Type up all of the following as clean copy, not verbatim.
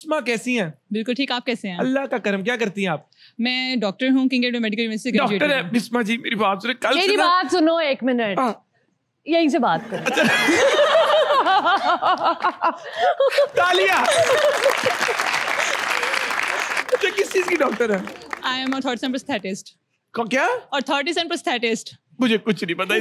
बिस्मा कैसी हैं? बिल्कुल ठीक, आप कैसे हैं? अल्लाह का करम। क्या करती हैं आप? मैं डॉक्टर हूँ, किंग एडवर्ड मेडिकल यूनिवर्सिटी से डॉक्टर ग्रेजुएट है हूँ। बिस्मा जी, मेरी बात सुनो। कल मेरी बात सुनो, एक मिनट, यहीं से बात करें। तालियां। अच्छा, किस चीज की डॉक्टर है? I am orthotist and prosthetist. क्या? Orthotist and prosthetist. मुझे कुछ नहीं पता।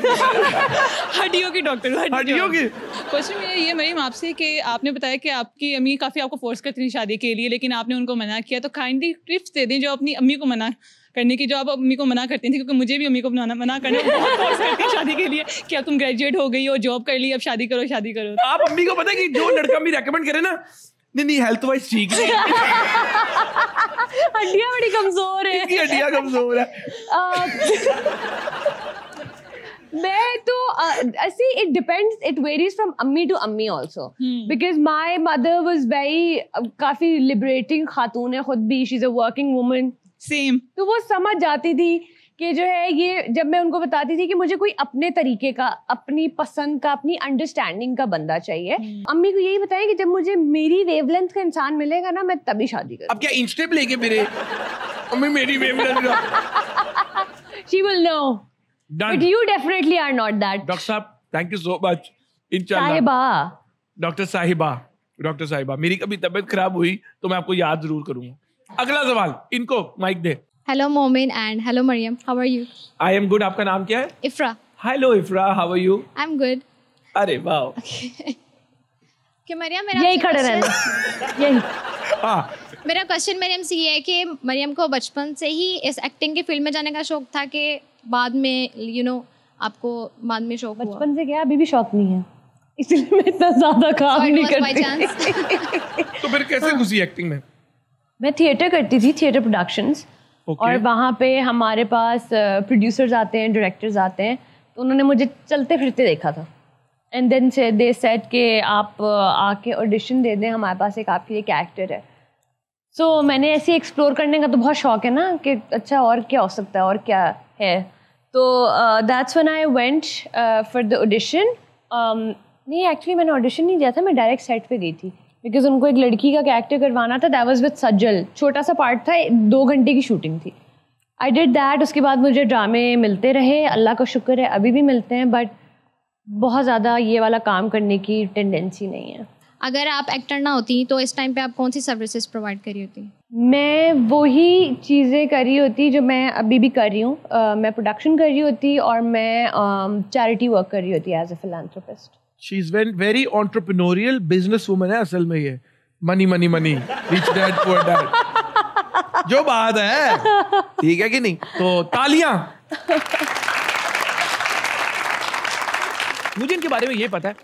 हड्डियों की डॉक्टर हूँ। हड्डियों की? क्वेश्चन मेरा ये मरीम आपसे कि आपने बताया कि आपकी अम्मी काफ़ी आपको फोर्स करती थी शादी के लिए, लेकिन आपने उनको मना किया, तो काइंडली टिप्स दे दें जो अपनी अम्मी को मना करने की, जो आप अम्मी को मना करती थी, क्योंकि मुझे भी अम्मी को मना करने में बहुत फोर्स करती है शादी के लिए कि अब तुम ग्रेजुएट हो गई हो, जॉब कर ली, अब शादी करो शादी करो। आप अम्मी को पता है कि जो लड़का भी रेकमेंड करे ना, नहीं हेल्थ वाइज ठीक है, हड्डियां बड़ी कमजोर है, इनकी हड्डियां कमजोर है। मैं तो see it depends, it varies from अम्मी to अम्मी also because my mother was very काफी liberating खातून है खुद भी, she's a working woman, same. तो वो समझ जाती थी कि जो है ये, जब मैं उनको बताती थी कि मुझे कोई अपने तरीके का, अपनी पसंद का, अपनी अंडरस्टैंडिंग का बंदा चाहिए, अम्मी को यही बताया कि जब मुझे मेरी वेवलेंथ का इंसान मिलेगा ना, मैं तभी शादी करूंगी। अब क्या इंस्टेप लेके मेरे अम्मी मेरी वेवलेंथ का? She will know. Done. But you definitely are not that. Doctor साहब थैंक यू सो मच। इंशाल्लाह। साहिबा। डॉक्टर साहिबा मेरी कभी तबीयत खराब हुई तो मैं आपको याद जरूर करूंगा। अगला सवाल, इनको माइक दे। Hello Momin and hello Mariam, how are you? I am good, आपका नाम क्या है? Ifra. Hello Ifra, how are you? I'm good. अरे वाह। कि मरियम, मेरा यही खड़े रहना, यही। हाँ। मेरा क्वेश्चन मरियम से ये है कि मरियम को बचपन से ही इस एक्टिंग की फील्ड में जाने का शौक था कि बाद में आपको बाद में शौक हुआ? बचपन से क्या, अभी भी शौक नहीं है, इसलिए मैं इतना ज्यादा काम नहीं करती। तो फिर कैसे घुसी एक्टिंग में? मैं थिएटर करती थी, थिएटर प्रोडक्शंस, और वहाँ पे हमारे पास प्रोड्यूसर्स आते हैं, डायरेक्टर्स आते हैं, तो उन्होंने मुझे चलते फिरते देखा था, एंड देन से दे सेड कि आप आके ऑडिशन दे दें, हमारे पास एक आपके लिए कैरेक्टर है। सो मैंने ऐसे एक्सप्लोर करने का तो बहुत शौक है ना कि अच्छा और क्या हो सकता है और क्या है, तो that's when I went for the audition. नहीं, एक्चुअली मैंने ऑडिशन नहीं दिया था, मैं डायरेक्ट सेट पे गई थी बिकॉज उनको एक लड़की का कैरेक्टर करवाना था। दैट वाज विद सज्जल, छोटा सा पार्ट था, 2 घंटे की शूटिंग थी। I did that. उसके बाद मुझे ड्रामे मिलते रहे, अल्लाह का शुक्र है अभी भी मिलते हैं, बट बहुत ज़्यादा ये वाला काम करने की टेंडेंसी नहीं है। अगर आप एक्टर ना होती तो इस टाइम पे आप कौन सी सर्विसेज प्रोवाइड करी होती? मैं वही चीज़ें कर रही होती जो मैं अभी भी कर रही हूँ। मैं प्रोडक्शन कर रही होती और मैं चैरिटी वर्क कर रही होती as a philanthropist. She is very entrepreneurial business woman है असल में। ये money money money, rich dad poor dad, जो बात है, ठीक है कि नहीं? तो तालियां। मुझे इनके बारे में ये पता है,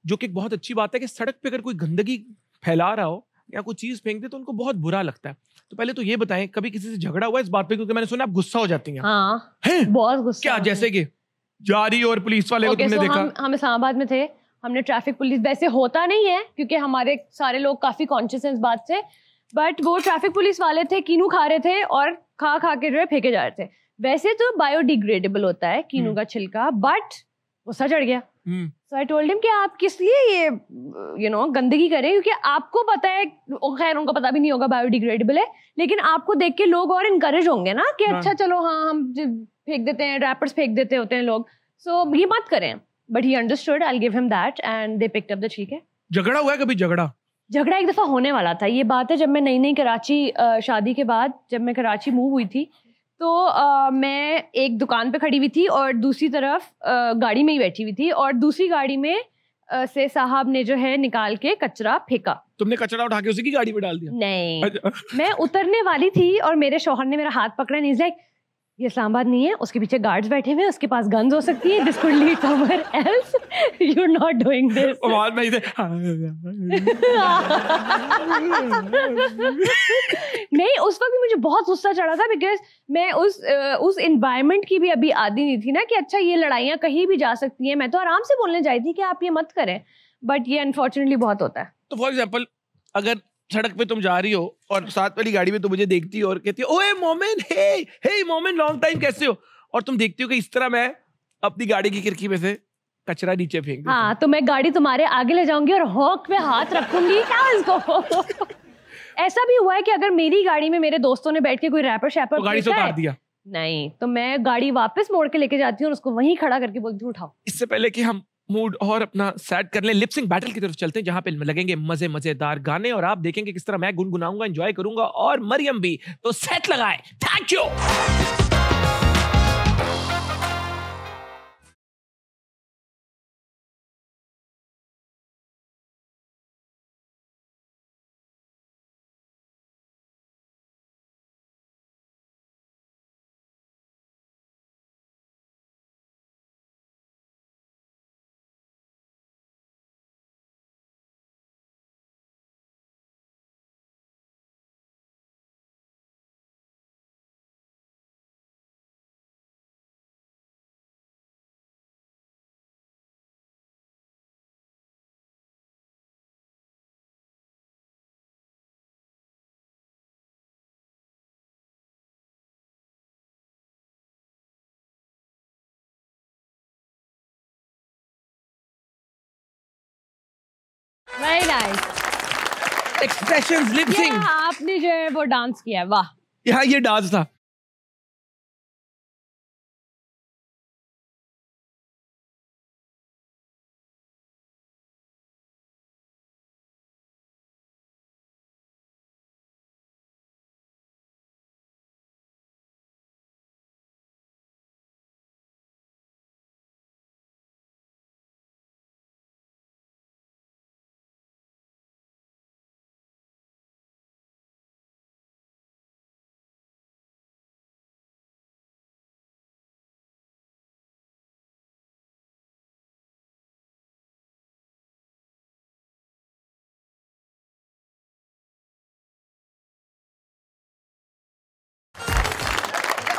जो कि एक बहुत अच्छी बात है, कि सड़क पे अगर कोई गंदगी फैला रहा हो या कोई चीज फेंक दे तो उनको बहुत बुरा लगता है। तो पहले तो ये बताएं, कभी किसी से झगड़ा हुआ इस बात पे? क्योंकि मैंने सुना आप गुस्सा हो जाती हैं। हाँ, हैं? बहुत गुस्सा। क्या? जैसे कि जारी और पुलिस वाले को तुमने देखा? हम इस्लामाबाद में थे, हमने ट्रैफिक पुलिस, वैसे होता नहीं है क्योंकि हमारे सारे लोग काफी कॉन्शियस हैं इस बात से, बट वो ट्रैफिक पुलिस वाले थे, कीनू खा रहे थे और खा खा के जो है फेंके जा रहे थे। वैसे तो बायोडिग्रेडेबल होता है कीनू का छिलका, बट गुस्सा चढ़ गया। So I told him कि आप किस लिए ये गंदगी करें, क्योंकि आपको पता है, खैर उनको पता भी नहीं होगा बायोडिग्रेडेबल है, लेकिन आपको देख के लोग और इनकरेज होंगे ना कि अच्छा चलो हाँ हम फेंक देते हैं, रैपर्स फेंक देते होते हैं लोग, सो ये मत करें। But he understood, I give him that and they picked up the, ठीक है। झगड़ा हुआ है कभी? झगड़ा एक दफा होने वाला था। ये बात है जब मैं नई कराची, शादी के बाद जब मैं कराची मूव हुई थी, तो मैं एक दुकान पे खड़ी हुई थी और दूसरी तरफ गाड़ी में ही बैठी हुई थी, और दूसरी गाड़ी में से साहब ने जो है निकाल के कचरा फेंका। तुमने कचरा उठा के उसी की गाड़ी में डाल दिया? नहीं, मैं उतरने वाली थी और मेरे शौहर ने मेरा हाथ पकड़ा, नहीं लाइक ये इस्लामाबाद नहीं है, उसके पीछे गार्ड्स बैठे हुए हैं, उसके पास गन्स हो सकती है, this could lead somewhere else, you are not doing this. आवाज में नहीं, उस वक्त मुझे बहुत गुस्सा चढ़ा था बिकॉज मैं उस एनवायरनमेंट की भी अभी आदी नहीं थी ना कि अच्छा ये लड़ाइयाँ कहीं भी जा सकती हैं। मैं तो आराम से बोलने जाती थी कि आप ये मत करें, बट ये अनफॉर्चुनेटली बहुत होता है। तो फॉर एग्जाम्पल, अगर सड़क पे तुम जा रही हो और साथ वाली गाड़ी में तुम मुझे देखती हो और कहती हो ओए मोमिन, हे मोमिन, लॉन्ग टाइम, कैसे हो? और तुम देखती हो कि इस तरह मैं अपनी गाड़ी की खिड़की में से कचरा नीचे फेंक देते हाँ, तो मैं गाड़ी तुम्हारे आगे ले जाऊंगी और हॉक पे हाथ रखूंगी क्या इसको। ऐसा भी हुआ है कि अगर मेरी गाड़ी में मेरे दोस्तों ने बैठ के कोई रैपर शैपर तो गाड़ी से उतार दिया? नहीं, तो मैं गाड़ी वापस मोड़ के लेके जाती हूँ और उसको वहीं खड़ा करके बोलती हूँ उठाओ। इससे पहले कि हम मूड और अपना सेट कर लें, लिपसिंग बैटल की तरफ चलते हैं जहां पे लगेंगे मजेदार गाने और आप देखेंगे किस तरह मैं गुनगुनाऊंगा, एंजॉय करूंगा और मरियम भी। तो सेट लगाए। Thank you. Very nice. Expressions, lipsync. आपने जो है वो डांस किया है, वाह। यहाँ ये डांस था।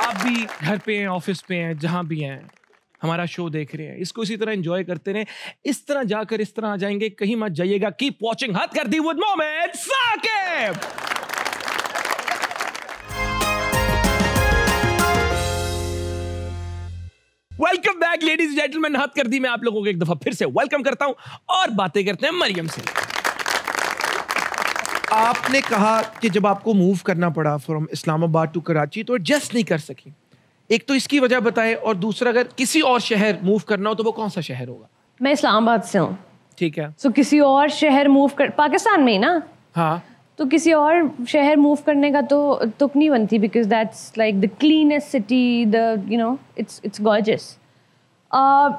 आप भी घर पे हैं, ऑफिस पे हैं, जहां भी हैं, हमारा शो देख रहे हैं, इसको इसी तरह एंजॉय करते रहें। इस तरह जाकर इस तरह आ जाएंगे, कहीं मत जाइएगा। कीप वॉचिंग हद कर दी with Mohammad Saqib. Welcome back ladies gentleman. हद कर दी मैं आप लोगों को एक दफा फिर से वेलकम करता हूं और बातें करते हैं मरियम से। आपने कहा कि जब आपको मूव करना पड़ा फ्रॉम इस्लामाबाद टू कराची तो एडजस्ट नहीं कर सकी। एक तो इसकी वजह बताए, और दूसरा अगर किसी और शहर मूव करना हो तो वो कौन सा शहर होगा? मैं इस्लामाबाद से हूँ। ठीक है। सो किसी और शहर मूव कर, पाकिस्तान में ही ना? हाँ। तो किसी और शहर मूव करने का तो तुक नहीं बनती, because that's like the cleanest city, the you know it's gorgeous.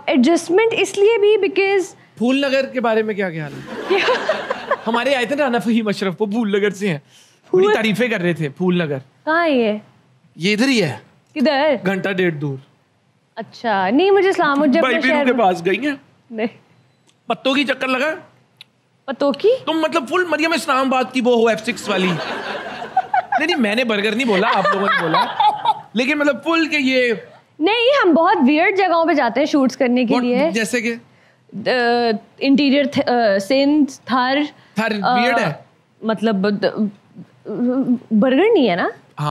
Adjustment इसलिए भी बिकॉज फूल नगर के बारे में क्या ख्याल है? हमारे आए थे ना राना फहीम अशरफ, वो फूल नगर से हैं, बड़ी तारीफें कर रहे थे। फूल नगर कहाँ है ये इधर ही है। किधर? घंटा डेढ़ दूर। अच्छा, नहीं मुझे इस्लाम जब भाई के पास गई हैं? नहीं। पत्तों की चक्कर लगा? पत्तों की? तुम मतलब फुल मरियम इस्लामाबाद की वो हो F6 वाली? नहीं मैंने बर्गर नहीं बोला, आप लोगों ने बोला, लेकिन मतलब फुल के ये नहीं, हम बहुत वियर्ड जगहों पे जाते हैं शूट्स करने के लिए। जैसे कि इंटीरियर सिंध, थर वियर्ड है। मतलब बर्गर नहीं है ना?